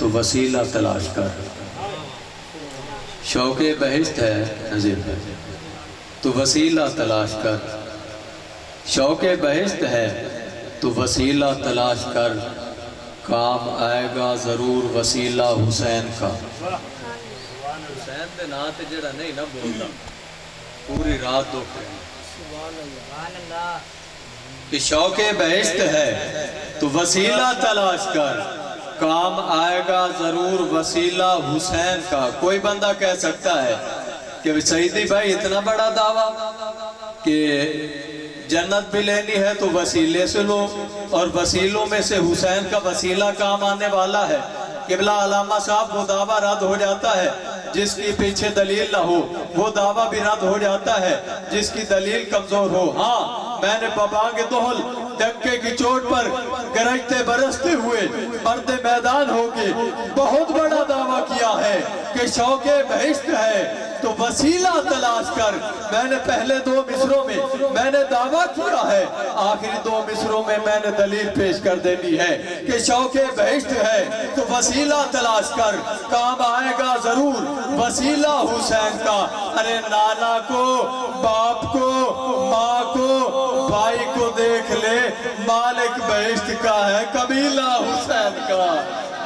تو وسیلہ تلاش کر۔ شوق بہشت ہے نظیر ہے تو وسیلہ تلاش کر، شوق بہشت ہے تو وسیلہ تلاش کر، کام آئے گا ضرور وسیلہ حسین کا۔ حسین دے نام تے جڑا نہیں نہ بولدا پوری رات دو کہ شوق بہشت ہے تو وسیلہ تلاش کر، کام آئے گا ضرور وسیلہ حسین کا۔ کوئی بندہ کہہ سکتا ہے کہ سیدی بھائی اتنا بڑا دعویٰ کہ جنت بھی لینی ہے تو وسیلے سے لو، اور وسیلوں میں سے حسین کا وسیلہ کام آنے والا ہے۔ قبلہ علامہ صاحب وہ دعویٰ رد ہو جاتا ہے جس کی پیچھے دلیل نہ ہو، وہ دعویٰ بھی رد ہو جاتا ہے جس کی دلیل کمزور ہو۔ ہاں میں نے بابانگ دہل ڈنکے کی چوٹ پر گرجتے برستے ہوئے مرد میدان ہو کے بہت بڑا دعویٰ کیا ہے کہ شوق بہشت ہے تو وسیلہ تلاش کر۔ میں نے پہلے دو مصروں میں میں نے دعویٰ کیا ہے، آخری دو مصروں میں میں نے دلیل پیش کر دینی ہے کہ شوق بہشت ہے تو وسیلہ تلاش کر، کام آئے گا ضرور وسیلہ حسین کا۔ ارے نانا کو، باپ کو، ماں کو، بھائی کو دیکھ لے، مالک بہشت کا ہے قبیلہ حسین کا،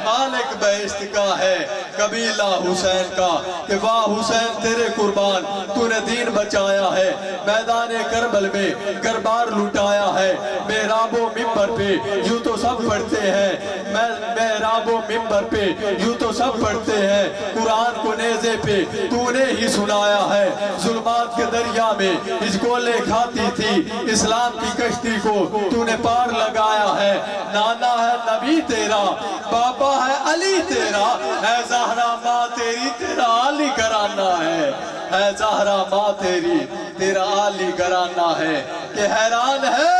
مالک بہشت کا ہے قبیلہ حسین کا۔ کہ واہ حسین تیرے قربان، تو نے دین بچایا ہے، میدان کربل میں گربار لٹایا ہے۔ محراب و ممبر پہ یوں تو سب پڑھتے ہیں، محراب و ممبر پہ یوں تو سب پڑھتے ہیں، قرآن کو نیزے پہ تو نے ہی سنایا ہے۔ ظلمات کے دریا میں اس گولے کھاتی تھی، اسلام کی کشتی کو تو نے پار لگایا ہے۔ نانا ہے نبی تیرا، بابا ہے علی تیرا، ہے زہرا ماں تیری تیرا علی گھرانہ ہے، ہے زہرا ماں تیری تیرا علی گھرانہ ہے۔ کہ حیران ہے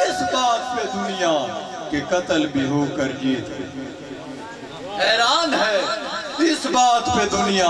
اس بات پہ دنیا کہ قتل بھی ہو کر جیت گئے، حیران ہے اس بات پہ دنیا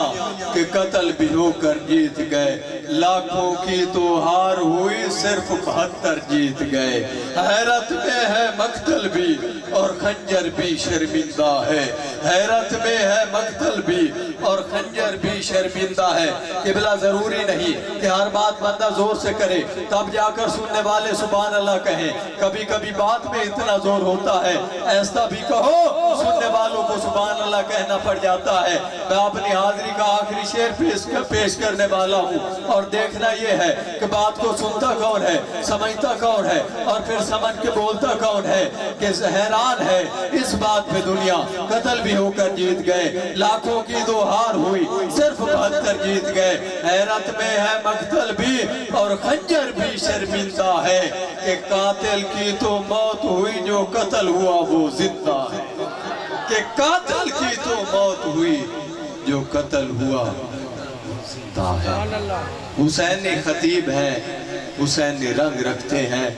کہ قتل بھی ہو کر جیت گئے۔ لاکھوں کی تو ہار ہوئی صرف 72 جیت گئے۔ حیرت میں ہے مقتل بھی اور خنجر بھی شرمندہ ہے، حیرت میں ہے مقتل بھی اور خنجر بھی شرمندہ ہے۔ قبلہ ضروری نہیں کہ ہر بات بندہ زور سے کرے تب جا کر سننے والے سبحان اللہ کہیں، کبھی کبھی بات میں اتنا زور ہوتا ہے ایسا بھی کہو سننے والوں کو سبحان اللہ کہنا پڑ جاتا ہے۔ میں اپنی حاضری کا آخری شعر پیش کرنے والا ہوں، اور دیکھنا یہ ہے کہ بات کو سنتا کون ہے، سمجھتا کون ہے، اور پھر سمجھ کے بولتا کون ہے۔ کہ حیران ہے اس بات پہ دنیا قتل بھی ہو کر جیت گئے، لاکھوں کی دو ہار ہوئی صرف 72 جیت گئے۔ حیرت میں ہے مقتل بھی اور خنجر بھی شرمندہ ہے، کہ قاتل کی تو موت ہوئی جو قتل ہوا وہ زندہ ہے، کہ قاتل کی تو موت ہوئی جو قتل ہوا زندہ ہے۔ حسینی خطیب ہیں، حسینی رنگ رکھتے ہیں۔